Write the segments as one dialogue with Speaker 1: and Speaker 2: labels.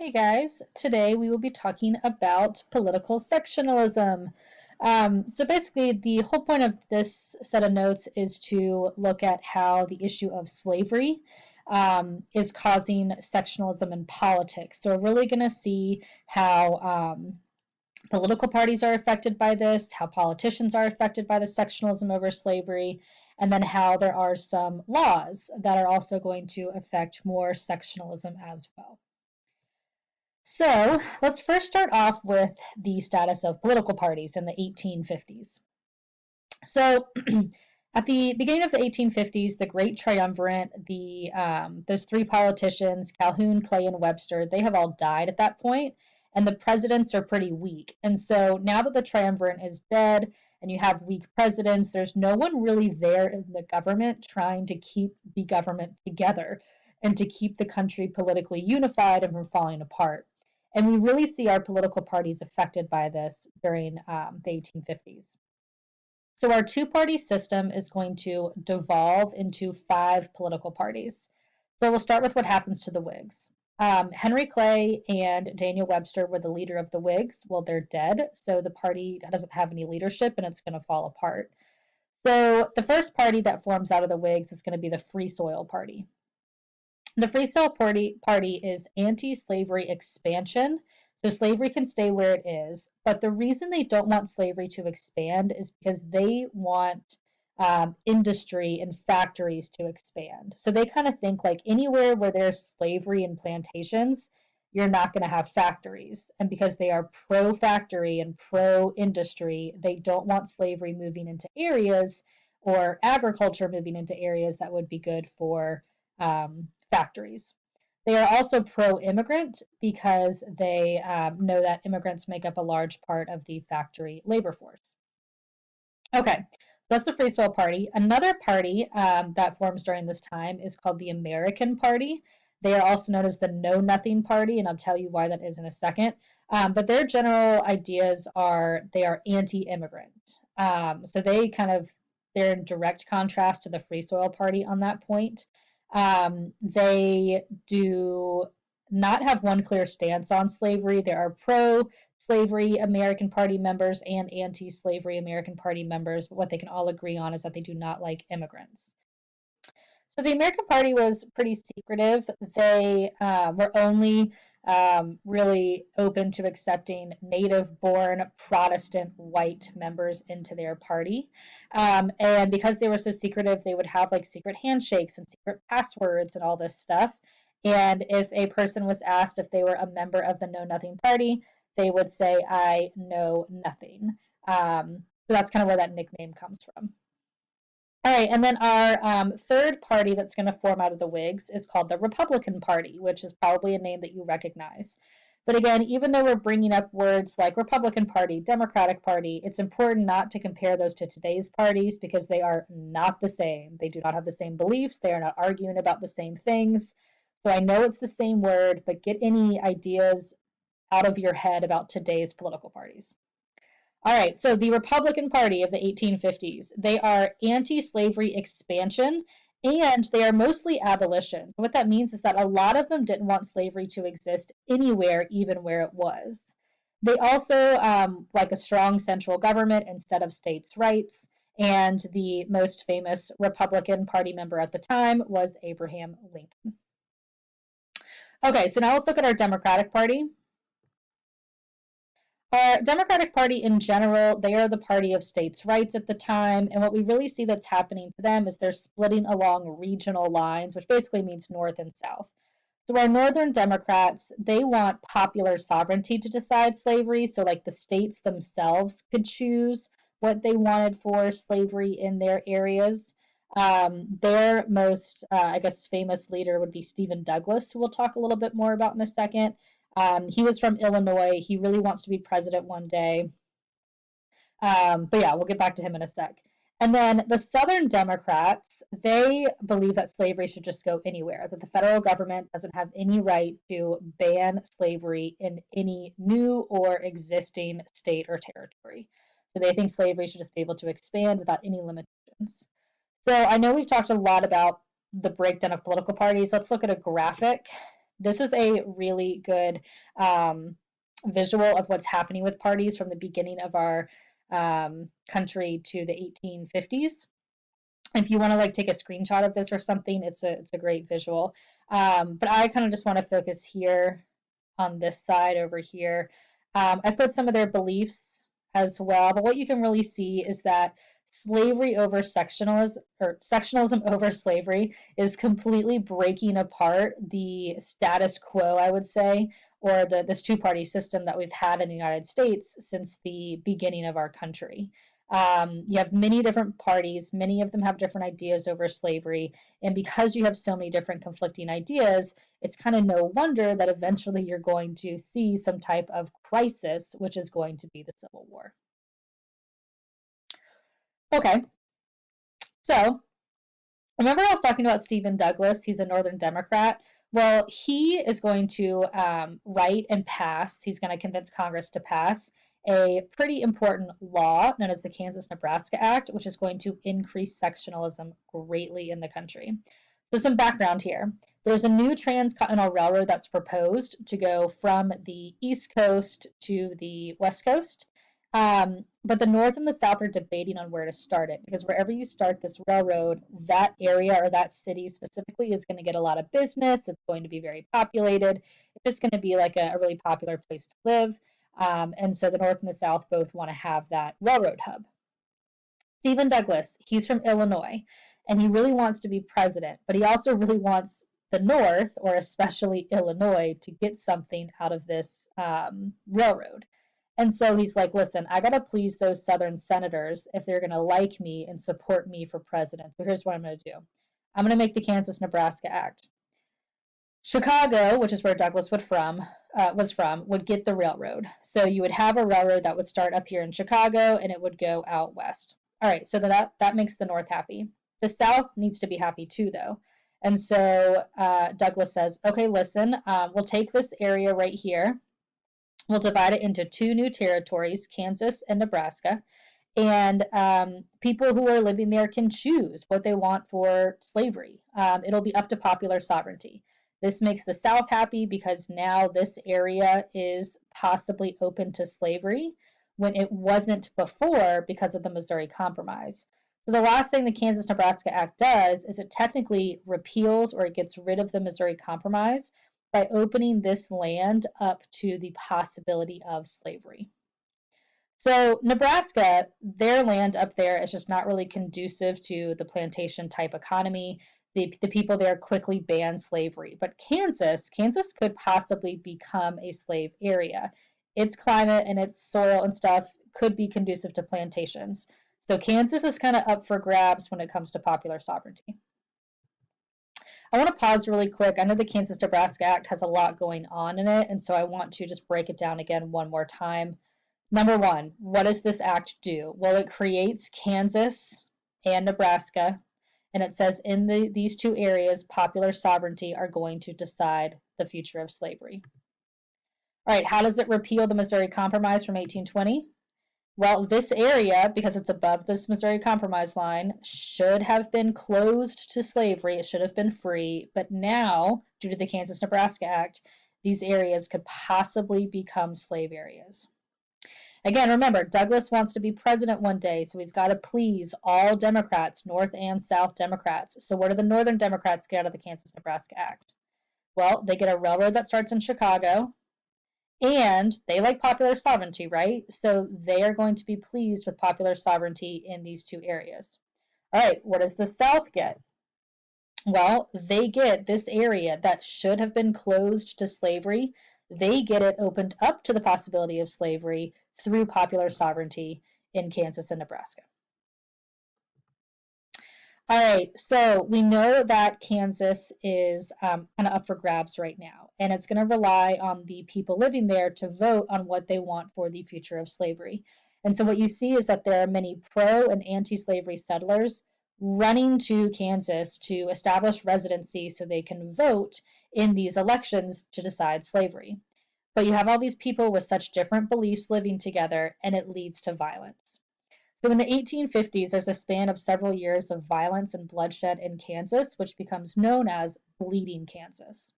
Speaker 1: Hey guys, today we will be talking about political sectionalism. So basically, the whole point of this set of notes is to look at how the issue of slavery is causing sectionalism in politics. So we're really going to see how political parties are affected by this, how politicians are affected by the sectionalism over slavery, and then how there are some laws that are also going to affect more sectionalism as well. So let's first start off with the status of political parties in the 1850s. So at the beginning of the 1850s, the Great Triumvirate, those three politicians, Calhoun, Clay, and Webster, they have all died at that point, and the presidents are pretty weak. And so now that the Triumvirate is dead and you have weak presidents, there's no one really there in the government trying to keep the government together and to keep the country politically unified and from falling apart. And we really see our political parties affected by this during the 1850s. So our two-party system is going to devolve into five political parties. So we'll start with what happens to the Whigs. Henry Clay and Daniel Webster were the leader of the Whigs. Well, they're dead, so the party doesn't have any leadership and it's going to fall apart. So the first party that forms out of the Whigs is going to be the Free Soil Party. The Free Soil Party is anti-slavery expansion, so slavery can stay where it is. But the reason they don't want slavery to expand is because they want industry and factories to expand. So they kind of think like anywhere where there's slavery and plantations, you're not going to have factories. And because they are pro factory and pro industry, they don't want slavery moving into areas or agriculture moving into areas that would be good for factories. They are also pro-immigrant because they know that immigrants make up a large part of the factory labor force. Okay, so that's the Free Soil Party. Another party that forms during this time is called the American Party. They are also known as the Know Nothing Party, and I'll tell you why that is in a second. But their general ideas are they are anti-immigrant. So they're in direct contrast to the Free Soil Party on that point. They do not have one clear stance on slavery. There are pro slavery American Party members and anti slavery American Party members, but what they can all agree on is that they do not like immigrants. So the American Party was pretty secretive. They were only really open to accepting native born Protestant white members into their party. And because they were so secretive, they would have like secret handshakes and secret passwords and all this stuff. And if a person was asked if they were a member of the Know Nothing Party, they would say, I know nothing. So that's kind of where that nickname comes from. All right, and then our third party that's going to form out of the Whigs is called the Republican Party, which is probably a name that you recognize. But again, even though we're bringing up words like Republican Party, Democratic Party, it's important not to compare those to today's parties because they are not the same. They do not have the same beliefs. They are not arguing about the same things. So I know it's the same word, but get any ideas out of your head about today's political parties. All right, so the Republican Party of the 1850s, they are anti-slavery expansion and they are mostly abolition. What that means is that a lot of them didn't want slavery to exist anywhere, even where it was. They also like a strong central government instead of states' rights, and the most famous Republican Party member at the time was Abraham Lincoln. Okay, so now let's look at our Democratic Party. Democratic Party in general, they are the party of states' rights at the time, and what we really see that's happening to them is they're splitting along regional lines, which basically means north and south. So our northern Democrats, they want popular sovereignty to decide slavery, so like the states themselves could choose what they wanted for slavery in their areas. Their most, I guess, famous leader would be Stephen Douglas, who we'll talk a little bit more about in a second. He was from Illinois. He really wants to be president one day. But yeah, we'll get back to him in a sec. And then the Southern Democrats, they believe that slavery should just go anywhere, that the federal government doesn't have any right to ban slavery in any new or existing state or territory. So they think slavery should just be able to expand without any limitations. So I know we've talked a lot about the breakdown of political parties. Let's look at a graphic This is a really good visual of what's happening with parties from the beginning of our country to the 1850s. If you want to like take a screenshot of this or something, it's a great visual. But I kind of just want to focus here on this side over here. I put some of their beliefs as well, but what you can really see is that slavery over sectionalism, or sectionalism over slavery, is completely breaking apart the status quo, I would say, or this two-party system that we've had in the United States since the beginning of our country. You have many different parties, many of them have different ideas over slavery, and because you have so many different conflicting ideas, it's kind of no wonder that eventually you're going to see some type of crisis, which is going to be the Civil War. Okay, so remember I was talking about Stephen Douglas? He's a Northern Democrat. Well, he is going to write and pass, he's going to convince Congress to pass a pretty important law known as the Kansas-Nebraska Act, which is going to increase sectionalism greatly in the country. So some background here. There's a new transcontinental railroad that's proposed to go from the East Coast to the West Coast. But the North and the South are debating on where to start it because wherever you start this railroad, that area or that city specifically is going to get a lot of business. It's going to be very populated. It's just going to be like a really popular place to live. And so the North and the South both want to have that railroad hub. Stephen Douglas, he's from Illinois, and he really wants to be president, but he also really wants the North, or especially Illinois, to get something out of this railroad. And so he's like, listen, I got to please those Southern senators if they're going to like me and support me for president. So here's what I'm going to do. I'm going to make the Kansas-Nebraska Act. Chicago, which is where Douglas was from, would get the railroad. So you would have a railroad that would start up here in Chicago and it would go out west. All right, so that makes the North happy. The South needs to be happy too, though. And so Douglas says, okay, listen, we'll take this area right here. We'll divide it into two new territories, Kansas and Nebraska. And people who are living there can choose what they want for slavery. It'll be up to popular sovereignty. This makes the South happy because now this area is possibly open to slavery when it wasn't before because of the Missouri Compromise. So the last thing the Kansas-Nebraska Act does is it technically repeals or it gets rid of the Missouri Compromise by opening this land up to the possibility of slavery. So Nebraska, their land up there is just not really conducive to the plantation type economy. The people there quickly banned slavery. But Kansas could possibly become a slave area. Its climate and its soil and stuff could be conducive to plantations. So Kansas is kind of up for grabs when it comes to popular sovereignty. I want to pause really quick. I know the Kansas-Nebraska Act has a lot going on in it, and so I want to just break it down again one more time. Number one, what does this act do? Well, it creates Kansas and Nebraska, and it says in these two areas, popular sovereignty are going to decide the future of slavery. All right, how does it repeal the Missouri Compromise from 1820? Well, this area, because it's above this Missouri Compromise line, should have been closed to slavery. It should have been free. But now, due to the Kansas-Nebraska Act, these areas could possibly become slave areas. Again, remember, Douglas wants to be president one day, so he's got to please all Democrats, North and South Democrats. So what do the Northern Democrats get out of the Kansas-Nebraska Act? Well, they get a railroad that starts in Chicago, and they like popular sovereignty, right? So they are going to be pleased with popular sovereignty in these two areas. All right, what does the South get? Well, they get this area that should have been closed to slavery. They get it opened up to the possibility of slavery through popular sovereignty in Kansas and Nebraska. All right, so we know that Kansas is kind of up for grabs right now, and it's going to rely on the people living there to vote on what they want for the future of slavery. And so what you see is that there are many pro and anti-slavery settlers running to Kansas to establish residency so they can vote in these elections to decide slavery. But you have all these people with such different beliefs living together, and it leads to violence. So in the 1850s, there's a span of several years of violence and bloodshed in Kansas, which becomes known as Bleeding Kansas.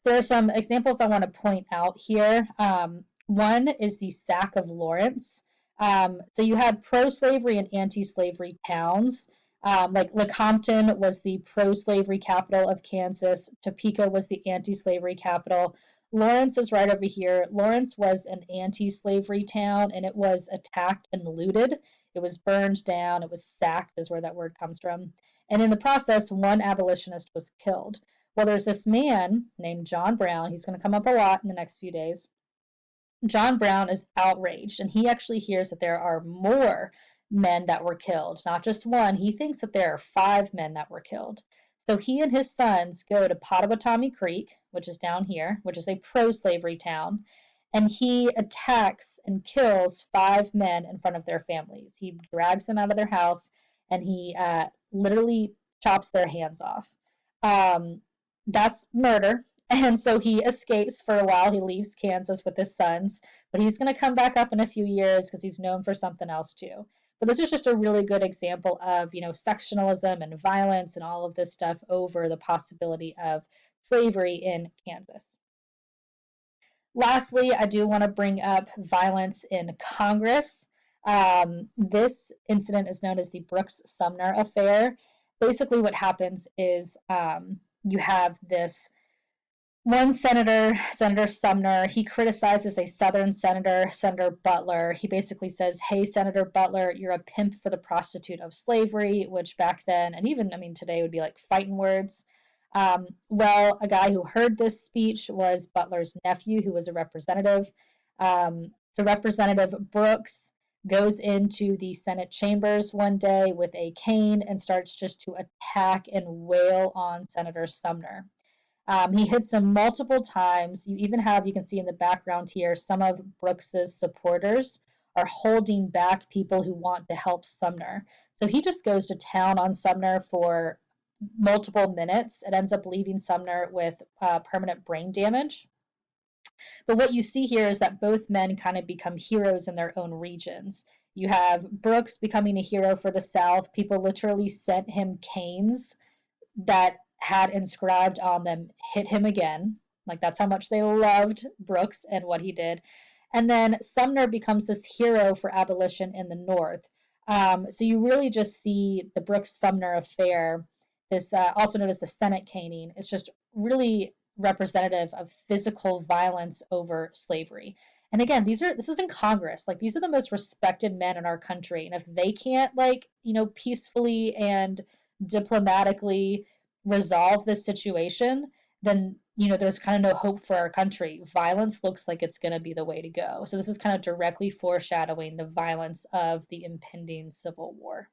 Speaker 1: There are some examples I want to point out here. One is the sack of Lawrence. So you had pro-slavery and anti-slavery towns. Like Lecompton was the pro-slavery capital of Kansas. Topeka was the anti-slavery capital. Lawrence is right over here. Lawrence was an anti-slavery town, and it was attacked and looted. It was burned down. It was sacked, is where that word comes from. And in the process, one abolitionist was killed. Well, there's this man named John Brown. He's going to come up a lot in the next few days. John Brown is outraged, and he actually hears that there are more men that were killed, not just one. He thinks that there are 5 men that were killed. So he and his sons go to Pottawatomie Creek, which is down here, which is a pro slavery town, and he attacks and kills 5 men in front of their families. He drags them out of their house and he literally chops their hands off. Um, that's murder. And so he escapes for a while. He leaves Kansas with his sons, but he's going to come back up in a few years because he's known for something else too. But this is just a really good example of, sectionalism and violence and all of this stuff over the possibility of slavery in Kansas. Lastly, I do want to bring up violence in Congress. This incident is known as the Brooks-Sumner affair. Basically, what happens is you have this one senator, Senator Sumner, he criticizes a Southern senator, Senator Butler. He basically says, "Hey, Senator Butler, you're a pimp for the prostitute of slavery," which back then, and even, today would be like fighting words. Well, a guy who heard this speech was Butler's nephew, who was a representative. So Representative Brooks goes into the Senate chambers one day with a cane and starts just to attack and wail on Senator Sumner. He hits him multiple times. You can see in the background here, some of Brooks's supporters are holding back people who want to help Sumner. So he just goes to town on Sumner for multiple minutes. It ends up leaving Sumner with permanent brain damage. But what you see here is that both men kind of become heroes in their own regions. You have Brooks becoming a hero for the South. People literally sent him canes that had inscribed on them, "Hit him again." Like, that's how much they loved Brooks and what he did. And then Sumner becomes this hero for abolition in the North. So you really just see the Brooks Sumner affair, this also known as the Senate caning. It's just really representative of physical violence over slavery. And again, this is in Congress. Like, these are the most respected men in our country. And if they can't, peacefully and diplomatically resolve this situation, then there's kind of no hope for our country. Violence looks like it's going to be the way to go. So this is kind of directly foreshadowing the violence of the impending Civil War.